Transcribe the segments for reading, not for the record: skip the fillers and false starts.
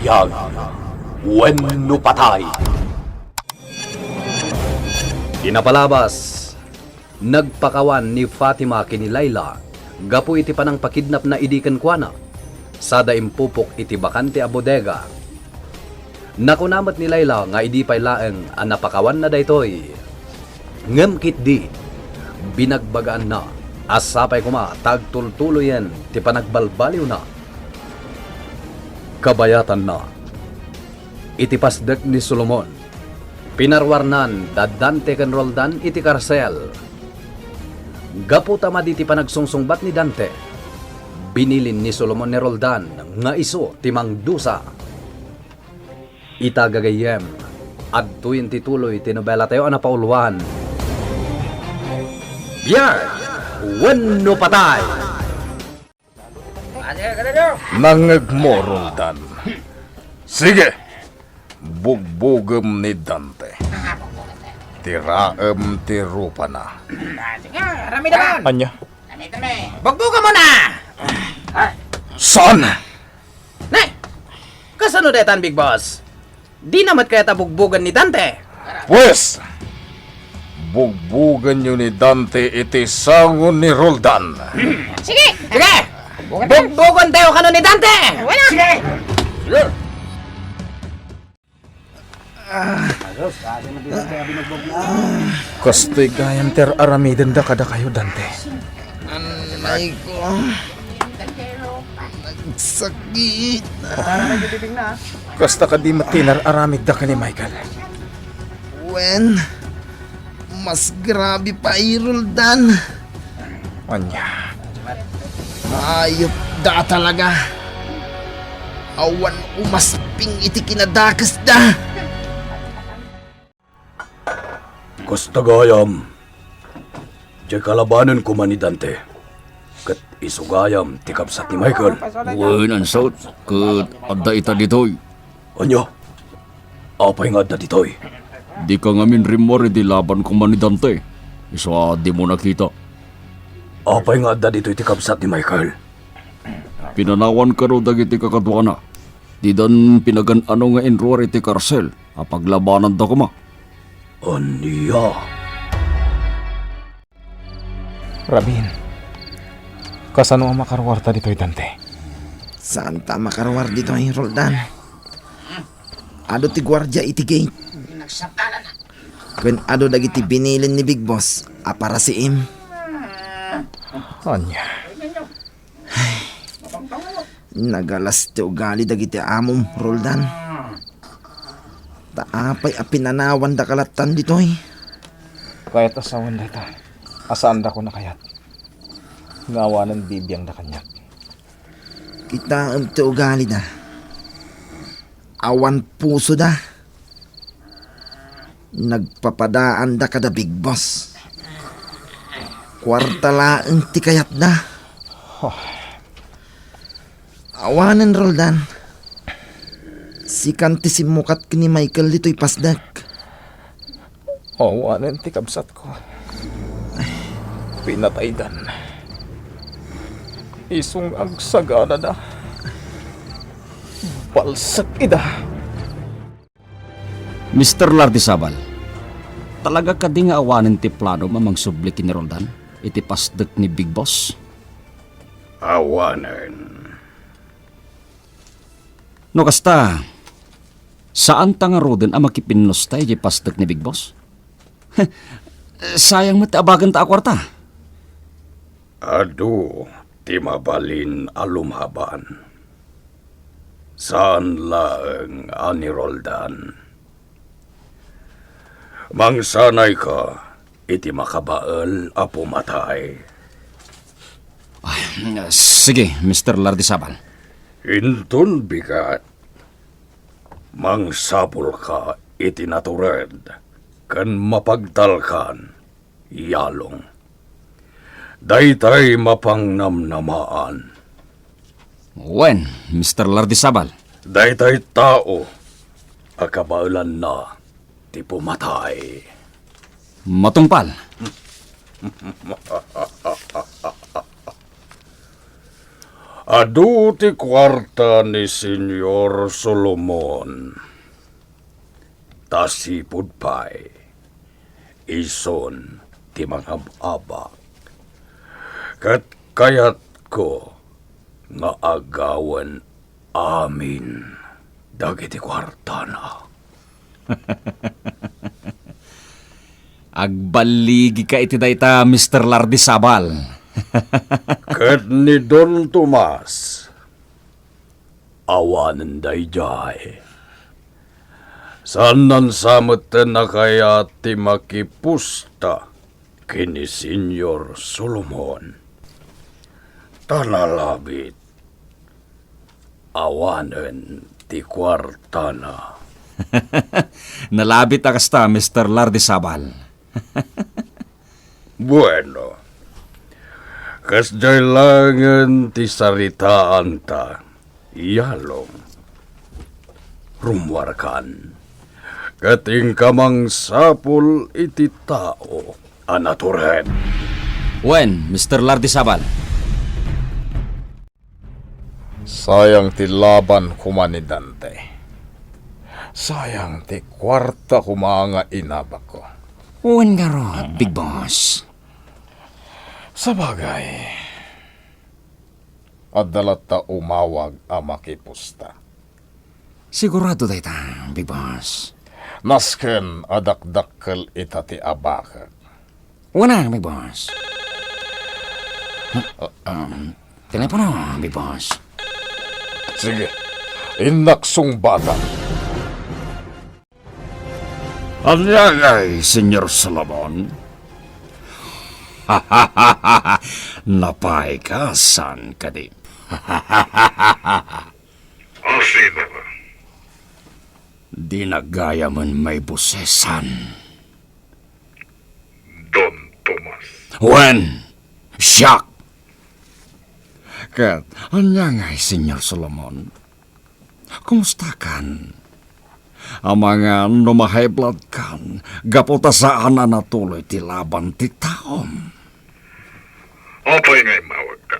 BIAG WENU PATAY. Inapalabas, nagpakawan ni Fatima kini Laila, gapo iti panang pakidnap na idikan kuana, sada impupok iti bakante a bodega. Nakunamat ni Laila nga idi pay laeng ang napakawan na daytoy. Ngem kit di, binagbagaan na, asapay kuma tagtultuloyen ti panagbalbaliw na. Kabayatan na, iti pasdek ni Solomon, pinarwarnan Dante ken Roldan iti karsel. Gapu tama iti panagsungsungbat ni Dante, binilin ni Solomon ni Roldan nga iso timang dusa. Itagagayem, adtuyin tituloy ti Nobela tayo ana pauluan. BIAG WENU PATAY. Nangagmo, Roldan. Sige, bugbugem ni Dante. Tiraem ti rupa na. Sige, rami naman. Anya? Bugbuga mo na! Saan? Nay! Kasano detan, Big Boss? Di namat kaya tabugbugan ni Dante. Pues, bugbugan nyo ni Dante iti sangon ni Roldan. Sige! Sige! Bugbugan tayo kano ni Dante! Wala! Sige! Kastoy gayam ter aramiden da kada kayo, Dante. Anay ko. Nagsakit. Kasta ka di matinar aramid da ka ni Michael. Wen, mas grabe pa Roldan. Anya? Ayop da talaga. Awan umasping iti kinadakas da. Kastagayam, di kalabanan ko man ni Dante, kat isugayam tikapsat ni Michael. Wen ang saut, kat adda ita ditoy. Anya, apay nga da ditoy. Di ka ngamin rimori di laban ko man ni Dante. Isa di mo nakita. Apay nga da ditoy tikapsat ni Michael. Pinanawan ka ro dagiti kakadwana. Di dan pinagan-ano nga enrori ti karsel. Apaglabanan da kuma. Anya, Rabin, kasano ang makarwarta dito'y Dante? Saan ta makarawar dito ay Roldan? Ado ti gwardya iti gate. Kwen ado dagiti binilin ni Big Boss para si Im. Anya? Nagalas ti ugali dagiti amom Roldan. Taapay a pinanawan da kalatan ditoy. Kahit asawan da ita, asaan da ko na kayat. Ngawanan bibiyang da kanyak. Kita ti ugali da. Awan puso da. Nagpapadaan da kada Big Boss. Kwartalaan ti kayat da. Awanan Roldan. Sikan ti simukat ni Michael dito'y pasdak. Wanan ti kabsat ko. Pinataydan. Isong agsagana na. Balsak ida. Mr. Lardisabal, talaga ka di nga awanin ti plano mamang subli ni Roldan? Iti pasdek ni Big Boss? awanan. No kasta, saan ta nga roden ang makipinnos tayo di pasdek ni Big Boss? Sayang mo abagan ta akwarta. Adu, ti mabalin alumhaban. Saan lang ani Roldan? Mangsanay ka, iti makabaal a pumatay. Sige, Mr. Lardisabal. Intun bigat. Mangsapul ka iti natured, kan mapagtalkan, yalong. Daytay mapangnamnamaan. Wen, Mr. Lardisabal. Daytay tao, akabaulan na, ti pumatay. Matungpal. Adu ti kwarta ni Senyor Solomon. Tasipod pa'y ison ti mga abak. Kat kayat ko nga agawan amin dagiti kwarta na. Agbaligi ka iti dayta, Mr. Lardisabal. Kat ni Don Tomas, awanan dayjay. Saan nan samutan na kaya ti makipusta kini Senyor Solomon? Tanalabit, awanan ti kwarta na. Nalabit akasta, Mr. Lardisabal. Bueno, kasdailangan ti saritaan ta, iyalong. Rumwarkan, kating kamang sapul iti tao, anaturen. Wen, Mr. Lardisabal. Sayang ti laban kuma ni Dante. Sayang ti kwarta kuma nga inabak ko. Wen nga ro, Big Boss. Sa bagay, adalat ta umawag a makipusta. Sigurado dayta, Big Boss. Nasken adakdakkel ita ti abakak. Wana, Big Boss. Telepono, Big Boss. Sige, inaksong bata. Anyangay, Senyor Solomon. Napay ka, san ka di? O sino ba? Di nagaya man may busesan. Don Tomas. Wen, siyak. Kat, anyangay, Senyor Solomon. Kumusta kan? Ang mga numahay blood kan, gapota saan na natuloy ti laban ti taom. Apay ngay mawag ka.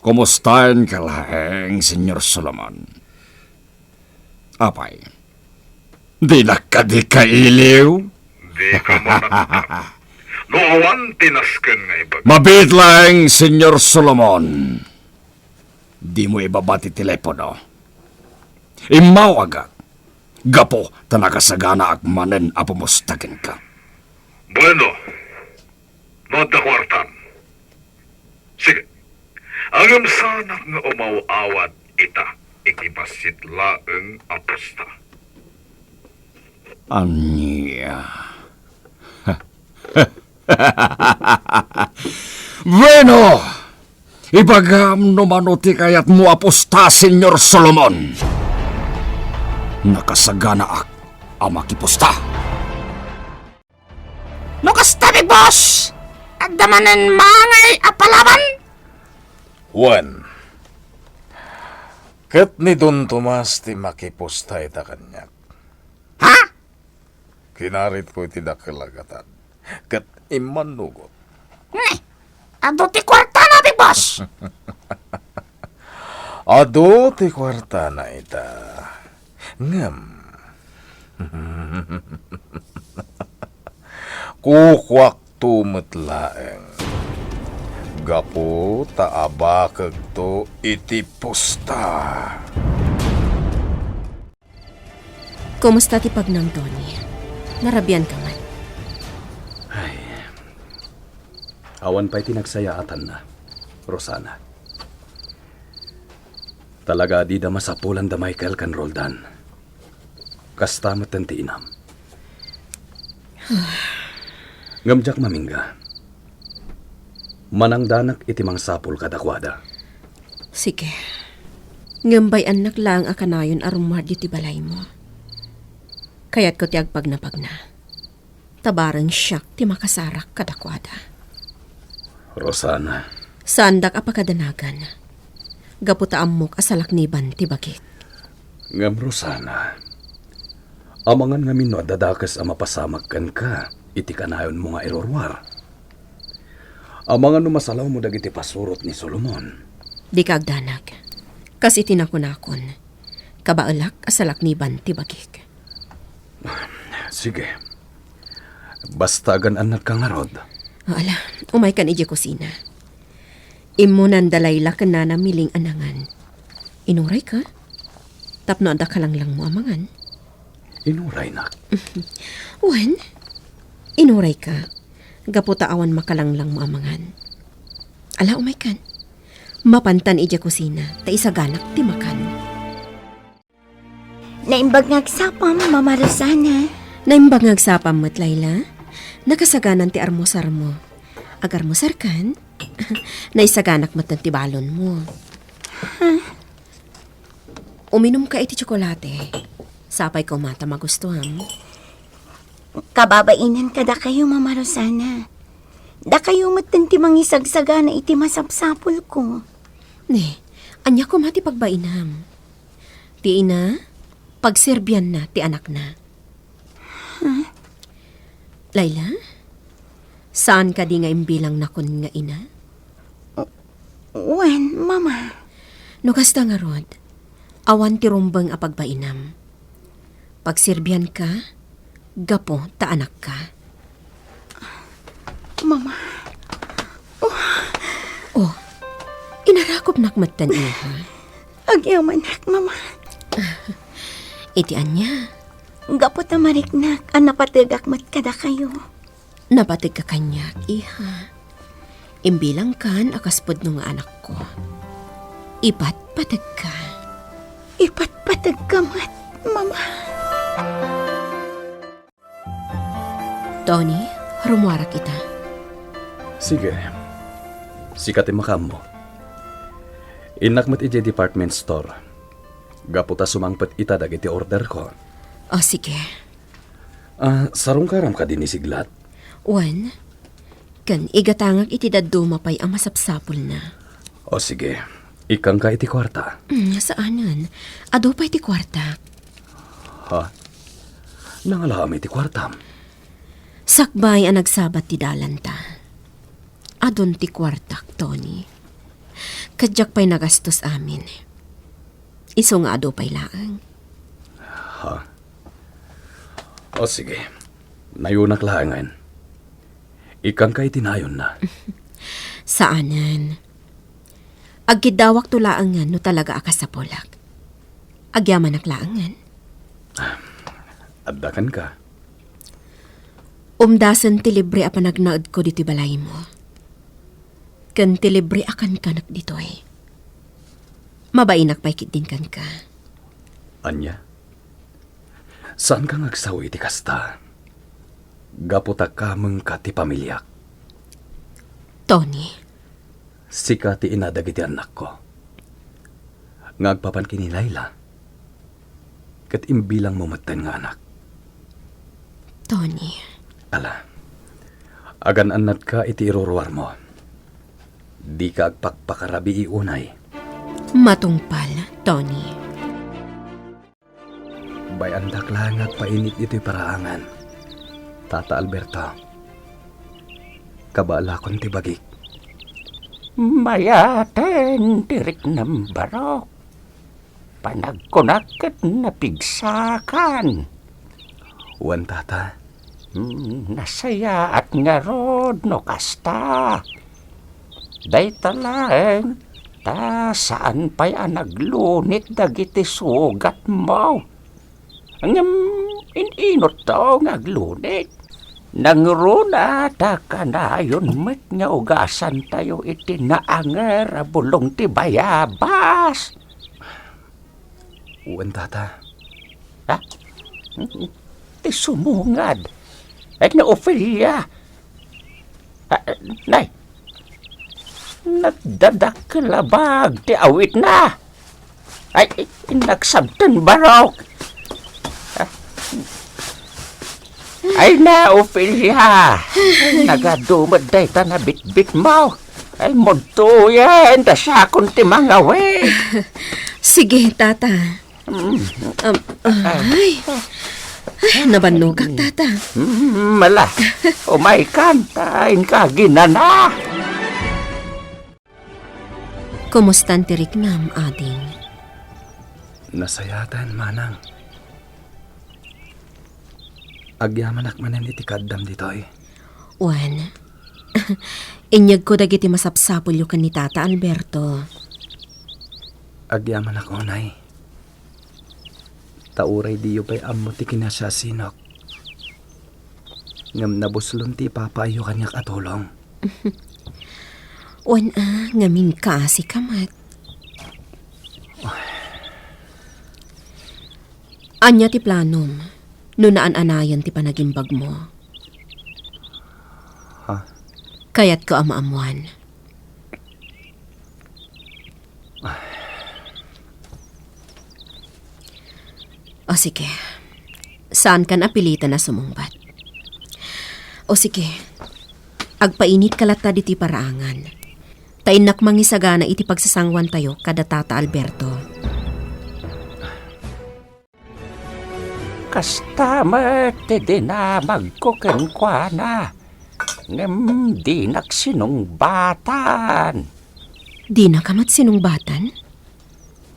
Kumustahin ka laheng, Senyor Solomon? Apay, di na ka di kailiw? Di ka manatap. Noawan tinasken ngay bag. Mabit lang, Senyor Solomon. Di mo ibabati telepono. Imawag gapo tanakasagana ak manen apumustakin ka. Bueno, nota kwartam. Sige, agam sanak nga umawawad ita, ikibasit laeng aposta. Anya. Bueno, ibagam no manuti kayat mo aposta, Senyor Solomon. Nakasagana ak amakipusta. No kasta, Big Boss! Agdamanan mangay apalaban! Juan, ket ni Don Tomas ti makipusta ita kanyak. Ha? Kinarit ko iti dakelagatan, ket imanugot. Ado ti kwarta na, Big Boss! Ado ti kwarta na ita. Ngam. Kukwak tumetlaeng. Gapo taabakag to iti pusta. Kumusta ti pagnang, Tony? Narabian ka man. Awan pa'y tinagsayaatan na, Rosana. Talaga di da masapulan da Michael kan Roldan. Kastamat ang tiinam. Ngamjak mamingga. Manangdanak itimang sapul kadakwada. Sige. Ngambay anak lang akanayon arumad ti balay mo. Kaya't ko ti agpag na. Tabarang siyak ti makasarak kadakwada. Rosana, Sandak apakadanagan. Gaputa amok asalakniban ti bagit. ngam Rosana. Amangan ngamin no dadakas ang mapasamag kan ka, iti kanayon mo nga erorwar. Amangan no masalaw mo dagiti pasurot ni Solomon. Di ka agdanag. Kasi tinakunakon. Kabaalak asalak ni Banti bagik. Sige. Basta ganaan ka nga rod. Ala, umay kan ije kusina. Imunan dalayla ka na miling anangan. Inuray ka? Tapno anda ka lang mo amangan. Inuray na. Wen? Inuray ka. Gaputa awan makalang mo amangan. Ala, umay kan. Mapantan ije kusina, ta isaganak ti makan. Naimbag ngagsapam, Mama Rosana. Naimbag ngagsapam mo't, Layla. Nakasaganan ti armosar mo. Agarmosar kan? Naisaganak mo't ti balon mo. Uminom ka iti tsokolate. Sapay ko mata magustuhan. Kababainan ka da kayo, Mama Rosana. Da kayo matanti mangisagsagana iti masapsapol ko. Ne, anya ko mati pagbainam. Ti ina, pagserbyan na ti anak na. Layla, saan ka di nga imbilang na kun nga ina? Wen, Mama. No kasta nga rod, awan ti rumbang a pagbainam. Pagserbyan ka, gapo ta anak ka. Mama. Oh, inarakop nakmatan iha. Agyamanak, Mama. Iti anya, Gapot na mariknak, ang napatigak mat kada kayo. napatig ka kanyak, iha. Imbilang kan akaspod nung anak ko. Ipat-patag ka. Ipatpatag ka mat, Mama. Tony, rumwara kita. Sige. Sikatin makam mo. Inakmat ije department store. Gaputa sumangpet ita dagiti order ko. O sige. Sarong karam ka din isiglat. Wan, kan igatangak iti dadumapay ang masapsapol na. O sige, ikang ka iti kwarta. Saanan? Ado pa iti kwarta. Ha? Nangalaham iti kwarta. Sakbay ang nagsabat ti dalanta. Adon ti kwartak, Tony. Kadyak pa'y nagastos amin. Iso nga ado pa'y laang. Ha? O sige, nayunak laangan. Ikang ka itinayon na. Saanan? Agkidawak to laangan no talaga akasapolak. Agyaman ak laangan. Addakan ka. Umdasan ti libre a panagnaod ko dito balay mo. Kan ti libre akan kanak dito eh. Mabainak pa'y kitin kan ka. Anya? Saan ka ngagsaw iti kasta? Gaputa ka mong ka ti pamilyak. Tony, Sika ti inadag iti anak ko. Ngagpapan kini Layla. Kat imbilang mo matan nga anak. Tony. Ala, agan anat ka iti iruruar mo. Di ka agpakpakarabi iunay. Matungpal, Tony. Bayandak lang at painit ito'y paraangan. Tata Alberto, kabala kon ti bagik. Mayaten tirik ng barok. Panagkunakat na pigsakan. Wan tata, Nasaya at nga rod no kasta. Day talang, ta saan pa'y naglunit dagiti sugat mo. Ngam inot to ngaglunit. Nangruna ta kanayon met nga ugasan tayo iti naanger bulong ti bayabas. wan tata. Ha? Ti sumungad. At na Ophelia. Nay, nagdadaklabag ti awit na. Ay, nagsabtan barok. Ay na, Ophelia. Nagadumad day ta na bit-bit mo. Ay, munto yan. Tasakon ti mga wet. Sige, tata. Ay, nabanugak, tata. Mala, umay kantain ka ginana. Kumustan ti riknam, ading. Nasayatan, manang. Agyamanak manen iti kaddam ditoy. Wan, inyag ko dagiti masapsapol yu kan ni Tata Alberto. Agyaman ako, nay. Tauray diyo pa'y amo ti kinasyasinok. Ngam nabuslon ti papayo kanyak atulong. Wan ngamin ka si kamat. Anya ti planom, no naan-anayan ti panagimbag mo. Ha? Kayat ko amaamuan. O sige, saan ka napilitan na sumungbat? O sige, agpainit kalata diti paraangan. Tainak mangisagana iti pagsasangwan tayo kada Tata Alberto. Kastamat ti dinamag ko kenkwana. Ngem di naksinungbatan. Di na kamat sinungbatan?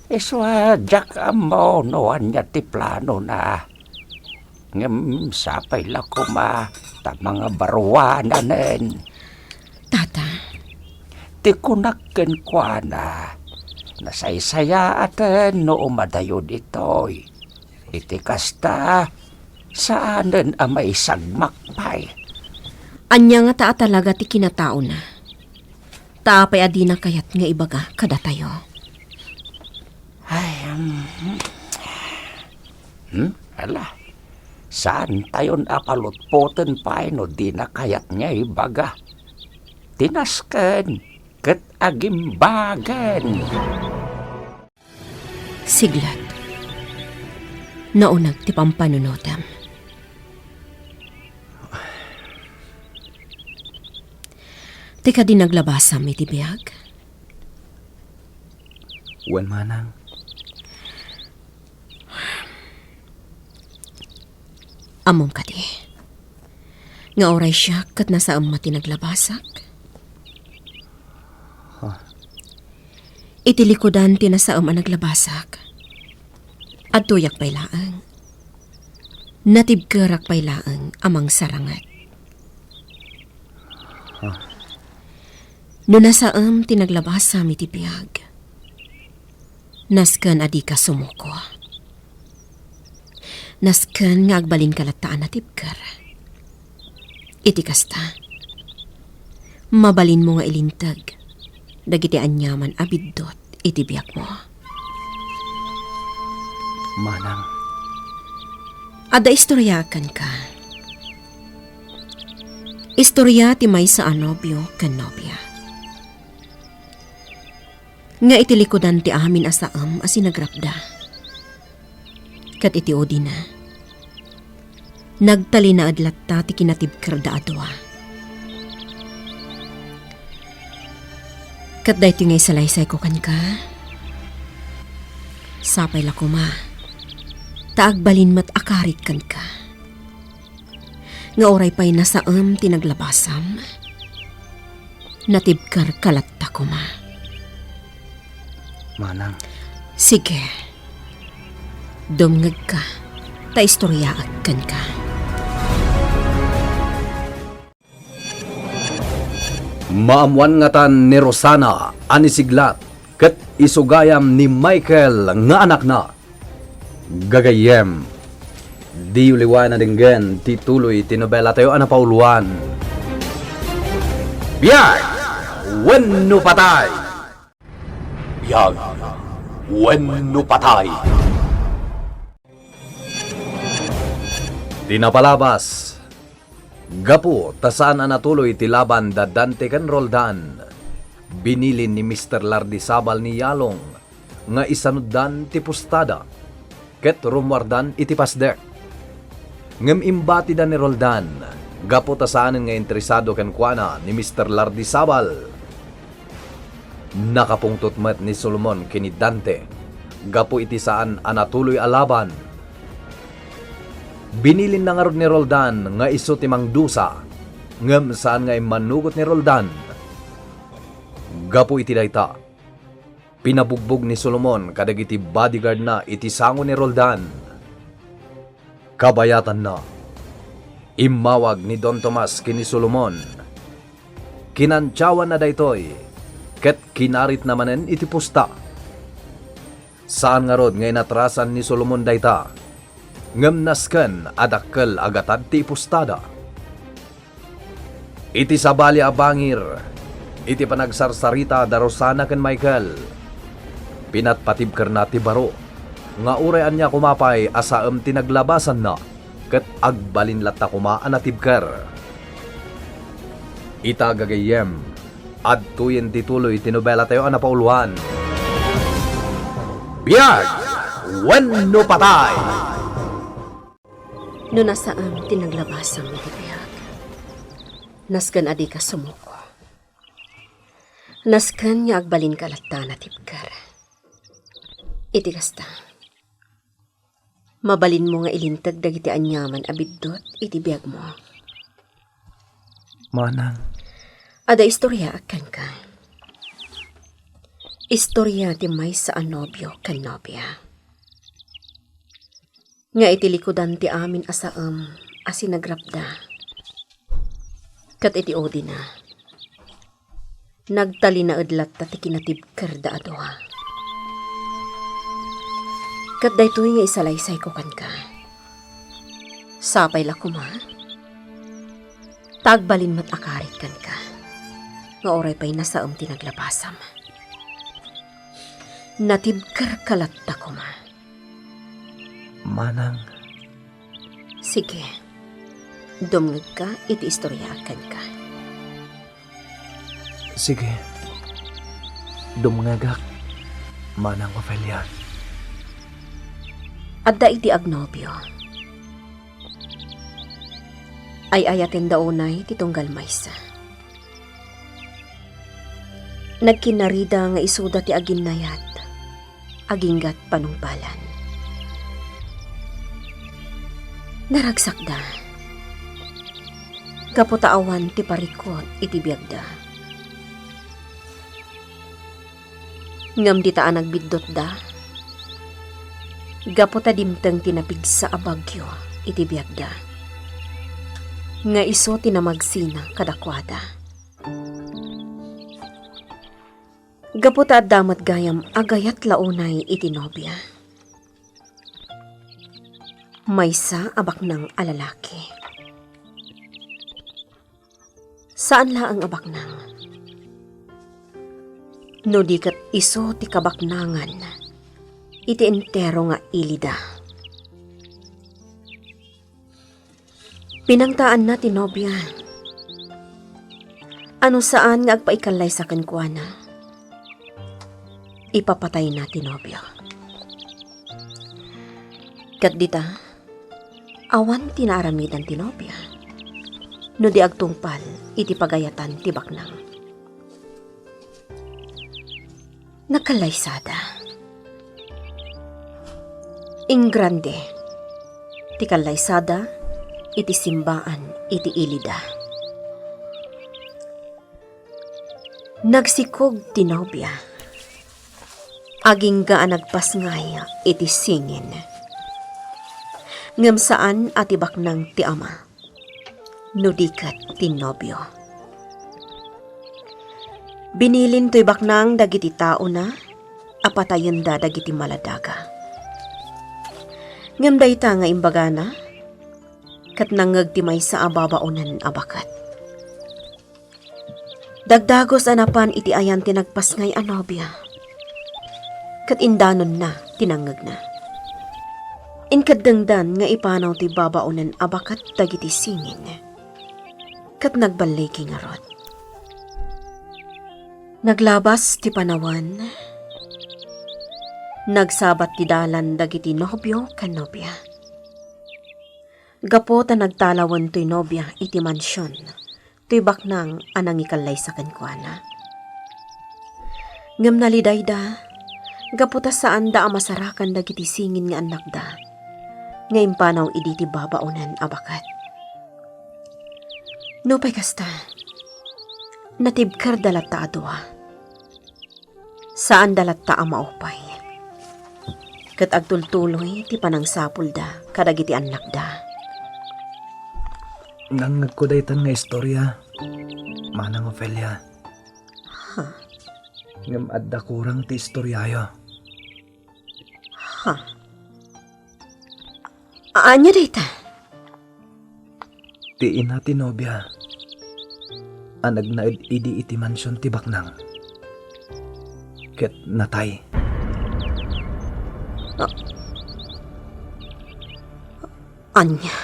Iswa jak amo noan niya ti plano na. Ngem sapay lakuma ta mga barwananen. Tata, Ti kunakken kwa na. Nasaysaya aten no umadayo ditoy. Iti kasta saanen amay sagmakpay. anya nga taa talaga ti kinatao na. Taapay adi na kayat nga ibaga kada tayo. Ay, ala, saan tayon apalutpoten pa no di na kayat niya ibaga. Tinasken, ket agimbagan. Siglat. Naunag ti pampanunutam. Tika di naglabasam iti biyag. Wan manang. Amom ka di. Nga oray siya kat nasa ti naglabasak. Iti likodan ti nasa naglabasak. At tuyak pay laang. Natibkerak pay laang amang sarangat. No nasa ti naglabasam iti biyag. Nasken adi ka sumuko. Nasken nga agbalin kalataan na tibker. Iti kasta. Mabalin mo nga ilintag. Dagiti anyaman abiddot iti biyak mo. Manang. Ada istoryakan ka. Istorya ti may sa anobyo ken nobya. Nga iti likodan ti amin asaam as sinagrapda. Kat iti odi na. Nagtali na adlat ta ti kinatibker da adwa. Kat da iti ngay salaysay ko kan ka. Sapay la kuma. Taagbalin mat akarit kan ka. Nga oray pa'y nasaam tinaglabasam. Natibkar kalatta kuma. Manang. Sige. Dumngag ka. Ta istoryaat kan ka. Maamuan nga tan ni Rosana anisiglat ket isugayam ni Michael nga anak na. Gagayem. Di uliwan na dinggen tituloy ti Nobela tayo anapauluan. BIAG WENU PATAY! BIAG WENU PATAY! Tinapalabas. Gapo, tasaan anatuloy ti laban da Dante kan Roldan. Binilin ni Mr. Lardisabal ni Yalong nga isanuddan ti pustada. Ket rumwardan iti pasdek. Ngem imbati da ni Roldan. Gapo tasaan nga interesado kan kuana ni Mr. Lardisabal. Nakapungtot met ni Solomon kini Dante. Gapo iti saan anatuloy alaban. Binilin na nga ni Roldan nga iso timang dusa. Ngem saan nga manugot ni Roldan. Gapo iti dayta. Pinabugbog ni Solomon kadagiti bodyguard na iti sango ni Roldan. Kabayatan na. Imawag ni Don Tomas kini Solomon. Kinantsawan na daytoy, ket kinarit namanen iti pusta. Saan nga rod ngay natrasan ni Solomon dayta, ngem nasken adakkel agatad ti pustada. Iti sabali a bangir, iti panagsarsarita da Rosana ken Michael. Pinatpatibker na ti baro, nga urean niya kumapay asaem tinaglabasan na, ket agbalin latta kumaan na tibker. Ita gagayem, adtuyen tituloy ti Nobela tayo anapauluan. BIAG WENU PATAY! No nasaan tinaglabasan iti BIAG. Naskan adi ka sumuko. Naskan nga agbalin ka latta na tibkar. Iti kasta. Mabalin mo nga ilintag dagiti anyaman abiddot iti BIAG mo. Manang, Ada istorya akan ka. Istorya ti may sa anobyo kan nobya. Nga iti likudan ti amin asaam asinagrapda. Kat iti odi na. Nagtali na adlat ti kinatibker da adoha. Kat daytoy nga isalaysay ko kan ka. Sapay la kuma. Tagbalin mat akarit kan ka. Nga oray pa'y nasaam tinaglabasam. Natibker kalatta kuma. manang, Sige. Dumngag ka, iti istoryakan ka. sige. Dumngagak, manang Ophelia. Adda iti agnobyo. Ay ayaten daunay titunggal maysa. Nagkinarida nga isuda ti aginnayat, aginggat panungpalan. Naragsak da. Kaputaawan ti parikot iti biagda. Ngam di taan nagbiddot da. Gaputa dimteng tinapig sa abagyo iti biagda. Nga iso tinamagsina kadakwada. Gaputa at damat gayam agayat launay iti nobya. Maysa abak ng alalaki. Saan la ang abak nang? No di kat iso ti kabaknangan, iti entero nga ilida. Pinangtaan na ti nobya. Ano saan nga agpaikalay sa kankwana? Ipapatay na ti nobya. Kat dita, awan tinaaramidan ti nobya. No di agtungpal, iti pagayatan ti baknang. Nakalaysada. Ingrande, ti kalaysada, iti simbaan, iti ilida. Nagsikog ti nobya. Aging gaan nagpasngaya, iti singin. Ngam saan atibak ng ti ama, nudikat ti nobyo. Binilin to'y baknang dagiti tao na, apatayon da dagiti maladaga. Ngam dayta nga imbaga na, kat nangag ti may sa ababaonan abakat. Dagdagos anapan iti ayan tinagpasngay a nobya, kat indanon na tinangag na. Inkadangdan nga ipanaw ti babaonan abakat dagiti singin. Kat nagbaliki nga rod. Naglabas ti panawan. Nagsabat ti dalan dagiti nobyo kan nobya. Gapo ta nagtalawan to'y nobya iti mansyon. To'y baknang anang ikalay sa kankwana. Ngam naliday da. Gapo ta saan da amasarakan dagiti singin nga anak da. Ngayon panaw idi ti babaonan abakat. No pa'y kasta, natibkar dalata adwa. Saan dalat ta maupay? Kat agtultuloy ti panang sapul da, kadagiti anak da. Nang nagkudaytan nga istorya, Manang Ofelia. Ngam adda kurang ti istoryayo. Anya dayta? Ti ina ti nobya. Anag na idi iti mansyon ti baknang. Ket natay. Anya?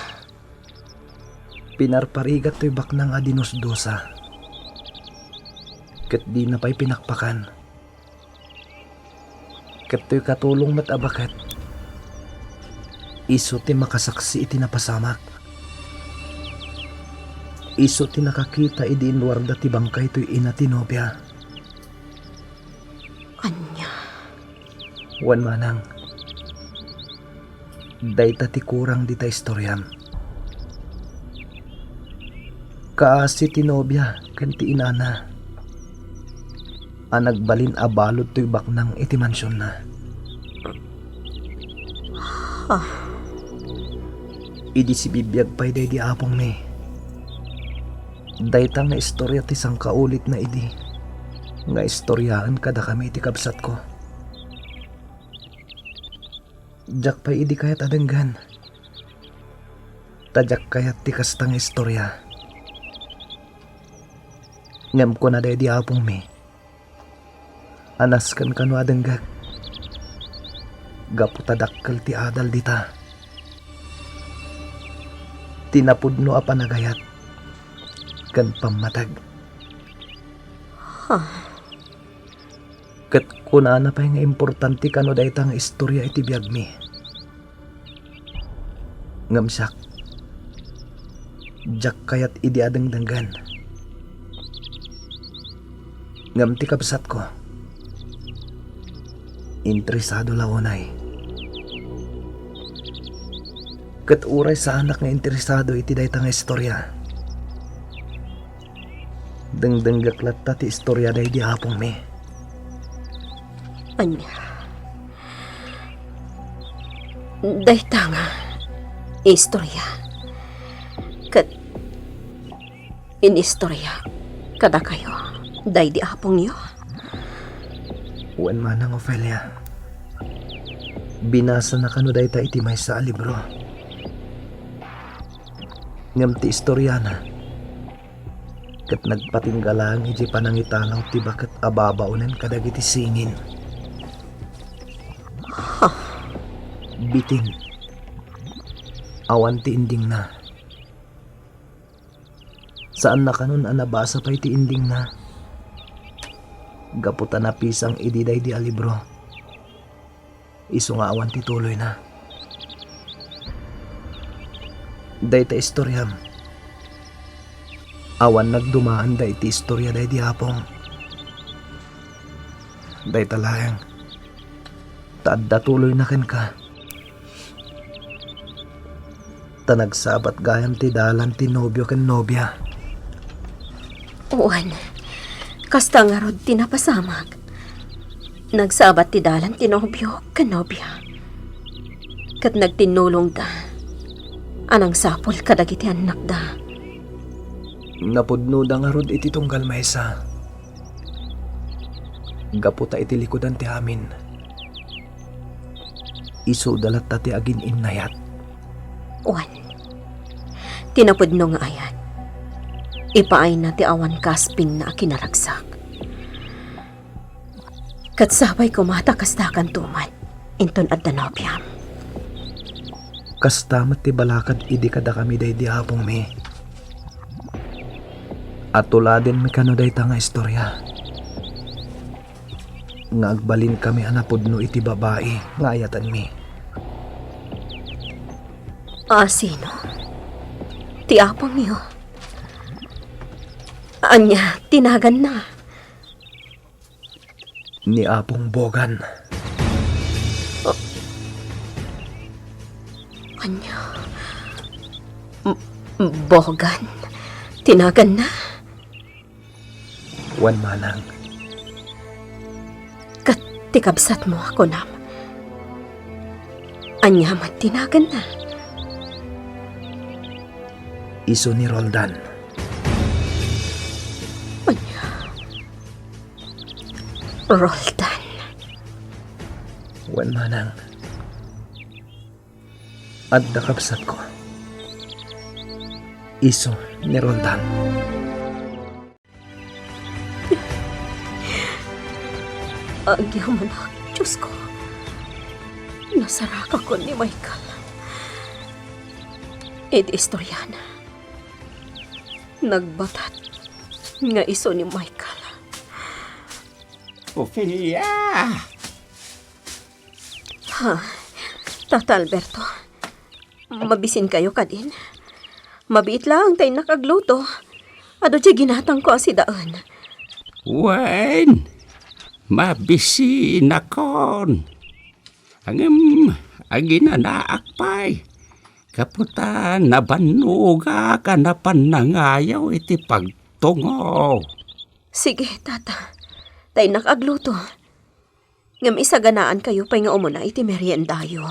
Pinarparigat to'y baknang adinusdosa. Ket di na pa'y pinakpakan. Ket to'y katulong matabakat. Iso ti makasaksi iti napasamak. Iso ti nakakita idi inwarda ti bangkay to'y ina ti nobya. Anya? Wan manang. Dayta ti kurang di ta istoryam. Kaasi ti nobya ken ti inana. Anagbalin abalod to'y baknang iti mansyon na. Idi si bibiyag pa'y day di apong ni. Daytang na istorya ti sangkaulit na idi. Nga istoryaan kada kami ti kabsat ko. Jak pa'y idi kayat adenggan. Tadyak kayat ti kastang istorya. Ngam ko na day di apong mi. Anas kan kanu adenggag. Gaputadakkel ti adal dita. Tinapudno a panagayat. Kan pamatag. Ket kunana pa'y nga importante kanu daytang istorya iti biyag mi. Ngamsak. Jak kayat idi adengdenggan. Ngam ti kabsat ko. Interesado launay. Ket uray sa anak nga interesado iti dayta nga istorya. Dengdenggaklat ta ti istorya day di hapong mi. Anya? Dayta nga istorya. Kat inistorya kada kayo. Day di apong niyo. Wan manang Ofelia. Binasa na kanu dayta iti may sa libro. Ngam ti istorya na. Ket nagpatinggalang iti panangitalaw ti baket ababaunen kadagiti singin. Bitin. Awan ti inding na. Saan na kanun anabasa pa iti inding na? Gaputan na pisang ididay di alibro. Isu nga awan tituloy na. Dayta istoryam. Awan nagdumaan da iti istorya day di hapong. Dayta layang. Taadda tuloy na ken ka. Tanagsabat gayam ti dalan ti nobyo ken nobya. Uwan. Kasta nga rod tinapasamag. Nagsabat ti dalan tinobyo kanobya. Kat nagtinulong da. Anang sapol kadagiti anak da. Napudno da nga rod iti tunggal maysa. Gaputa iti likodan ti amin. Isu dalat ta ti agin innayat. Uwan. Tinapudno nga ayat. Ipaay na ti awan kasping na akinaragsak. Kat sabay kumata kastakan tuman. Inton at danobyam. Kastamat ti balakad idi kada kami day di hapong mi. At tuladin mi kano day nga istorya. Nga agbalin kami anapudno iti babae nga ayatan mi. Sino? Ti apong niyo. Anya, tinagan na. Ni Apong Bogan. Anya? Bogan? Tinagan na? Wan manang. Tikabsat mo ako, Nam. Anyaman tinagan na. Iso ni Roldan. Roldan. Wan manang. At nakabsat ko. Iso ni Roldan. Agyaman ako, Diyos ko. Nasaraka ko ni Michael. Istoryana. Nagbatat nga iso ni Michael. Ophelia! Ha, Tata Alberto. Mabisin kayo ka din. Mabiit lang tayo nakagluto. Ado siya ginatang ko si daan. Wen! Mabisi na kon. Ang ginanaak pa'y. Kaputan na banuga ka na panangayaw iti pagtungo. Sige, Tata. Tayo nakagluto. Ngam isaganaan kayo pa'y nga umuna iti meriendayo.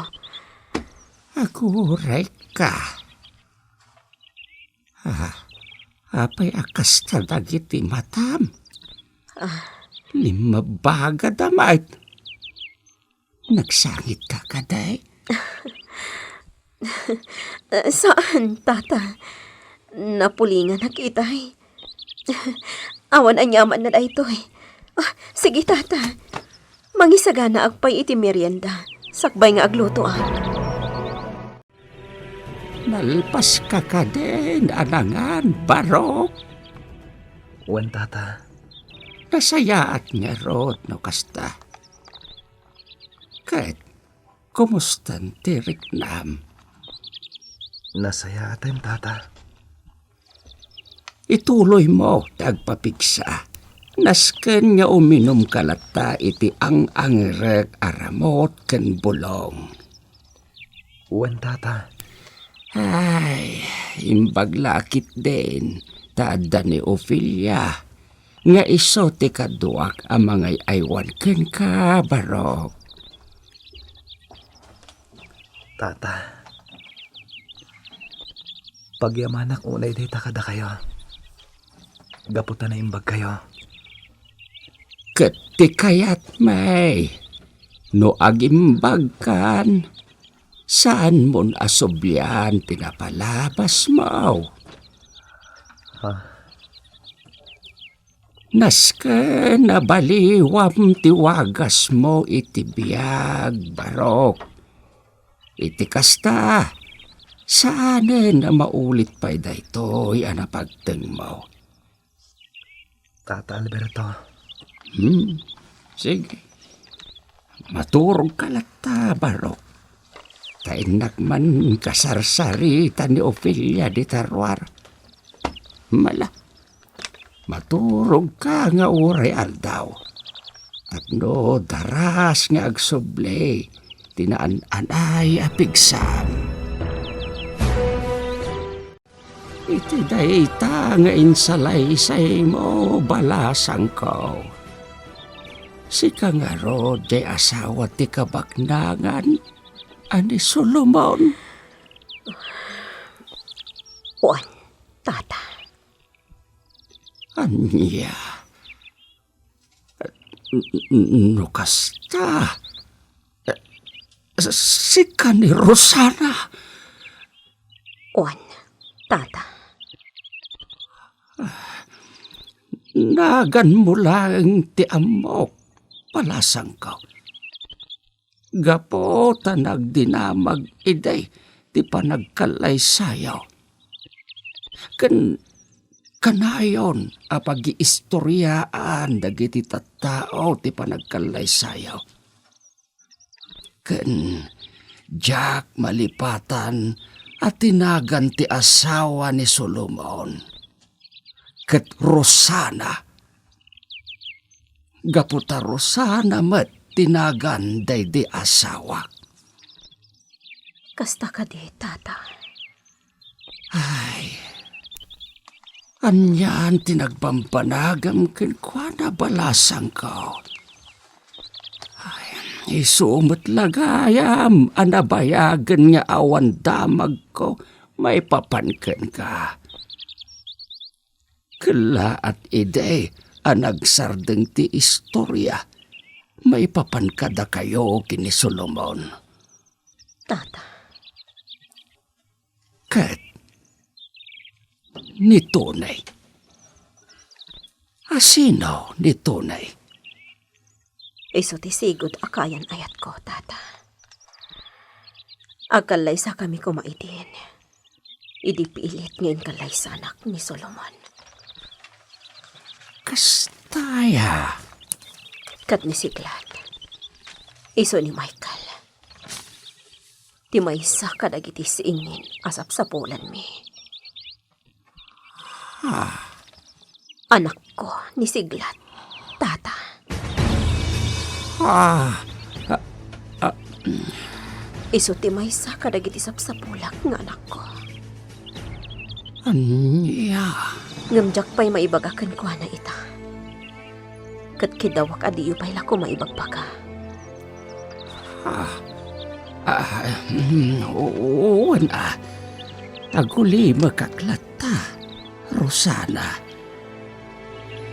Aguray ka. Apay akas tadag iti matam. Limabaga damait. Nagsangit ka kaday? Saan, Tata? Napulingan na kitay. Awan anyaman na da ito eh. Sige, Tata. Mangisagana agpay iti merienda. Sakbay nga aglutoan. Nalpas ka ka din, anangan, barok. Wan tata. Nasayaat nga rod, no kasta. Kahit, kumustan tirik nam. Nasaya atin tata. Ituloy mo, tagpapiksa. Nasken nga uminom kalata iti ang-angrek aramot ken bulong. Wan tata. Ay, imbaglakit din, taada ni Ophelia. Nga iso ti kaduak ang mga aywan ken ka, barok. Tata. Pagyamanak unay day takada kayo. Gaputan na imbag kayo. Kati kayat may, no agimbag kan, saan mon asobyan pinapalabas mo? Naska nabaliwam tiwagas mo iti BIAG, barok. Iti kasta, saan na maulit pa daytoy anapagteng mo? Tata Alberto. Sige. Maturog ka lata, barok. Kainak man kasarsarita ni Ophelia di tarwar. Maturog ka nga uray aldaw. At no daras nga agsuble, tinaan-anay apigsam. Iti dayta nga insalaysay mo balasang ko. Si kangaro di asawa ti kabaknangan ani Solomon. Wan, Tata. Anya. No kasta. Si kani Rosana. Wan, Tata. Nagan mo lang ti amok. Palasang ka. Gapo tanag dinamag iday ti panagkalay sayaw. Kanayon apag-iistoryaan dagiti tattao ti panagkalay sayaw. Jack malipatan at tinagan ti asawa ni Solomon. Ket Rosana. Gaputa Rosana met tinagan day di asawa. Kasta ka di, Tata. Ay, anyan tinagpampanagam ken kwa na balasang ko. Isumot lagayam, anabayagan nga awan damag ko, may papankan ka. Kala at ide, anagsardeng ti istorya, may papankada kayo kini Solomon. Tata, Kat, ni tunay. Asino ni tunay? iso ti sigod akayan ayat ko, tata. Agkalay sa kami kumaidin. Idi pilit ngayon kalay sa anak ni Solomon. Kastaya. Kat ni Siglat. Iso ni Michael. Ti maysa kadagiti siingin asap sa pulan mi. Anak ko ni Siglat, tata. Iso ti maysa kadagiti sapsapulak nga anak ko. Anya. Ngamjak pa'y maibagakan ko na ita. Kat kidawak adiyo pa'y lako maibagbaga. Oo na. Aguli makaklata, Rosana.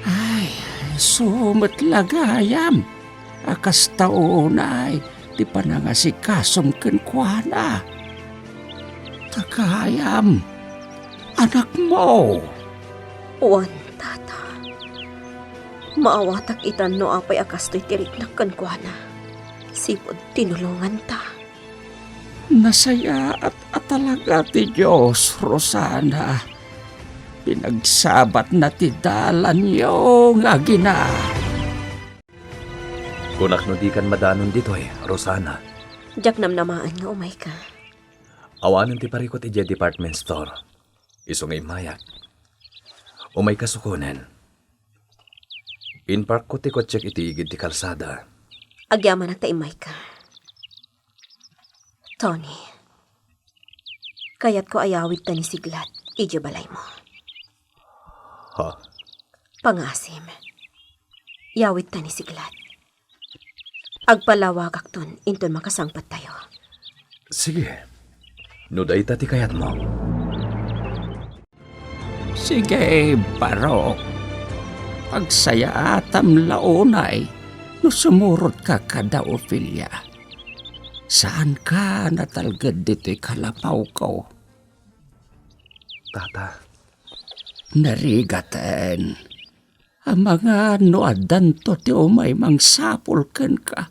Ay, sumat lagayam. Akas taonay, di pa na nga si kasom kenkwana. Tagayam, anak mo. Uwan, tata. Maawatak itan no apay akasto'y tiriknakan ko na. Sipod tinulungan ta. Nasaya at talaga ti Diyos, Rosana. Pinagsabat na ti dalan yo nga gina. Kunak no di kan madanon ditoy, Rosana. Jak namnamaan nga umay ka. Awanan ti parikot ije department store. Iso ngay mayak. Umay kasukunen. Inpark ko ti kotsek iti igid ti kalsada. Agyaman at taimay ka. Tony, kayat ko ayawit ta ni Siglat, ije balay mo. Ha? Pangasim, yawit ta ni Siglat. Agpalawagak ton, inton makasangpat tayo. Sige. Nuday ta ti kayat mo. Sige, Barok. Pagsaya atam launay, no sumurot ka kada Ophelia. Saan ka natalgad dito'y kalapaw ko? Tata. Narigatan. Ang mga noadan to ti umay mangsapol ken ka.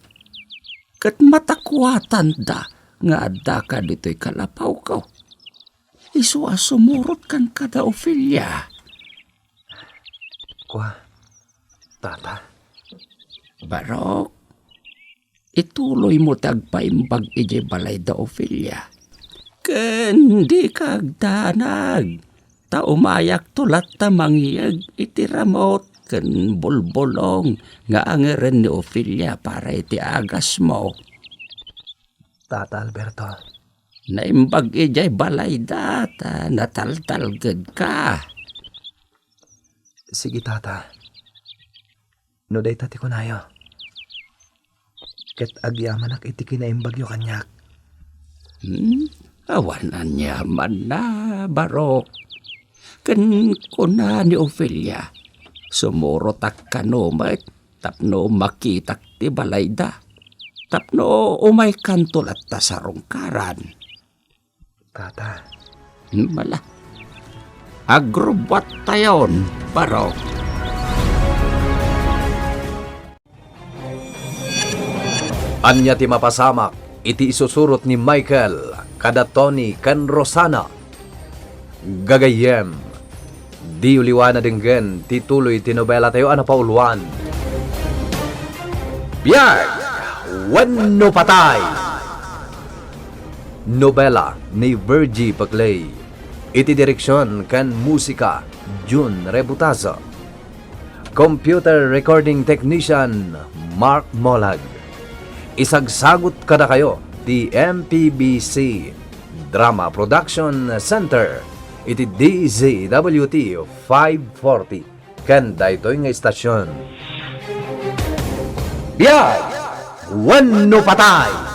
Kat matakwatan da nga adda ka dito'y kalapaw ko. Isu sumurot kan kada Ophelia. Kwa? Tata. Barok, ituloy mo tagpaimbag ije balay da Ophelia. Kendi kagdanag. Ta umayak tulat ta mangyag iti ramot ken bulbulong nga angeren ni Ophelia para iti agas mo. Tata Alberto. Naimbag ijay balay data nataltalged ka. Sige, tata. Nuday tati ko nayo. Ket agyaman ak iti kinaimbagyo kanyak. Awanan niya man na, Barok. Ken kuna ni Ophelia. Sumurot ak kanomet, tapno makitak ti balay da. Tapno umay kantulat ta sa rungkaran. Tata. Mala. Agrobot tayon, Barok. Anya ti mapasamak, iti isusurot ni Michael, kada Tony kan Rosana. Gagayem, di uliwana denggen, tituloy ti nobela tayo anapauluan. BIAG WENU PATAY. Nobela ni Virgie Paclay. Iti direksyon kan musika, Jun Rebutazo. Computer recording technician, Mark Molag. Isagsagot kada kayo di MPBC Drama Production Center iti DZWT 540 kan daytoy nga istasyon. BIAG Wennu Patay!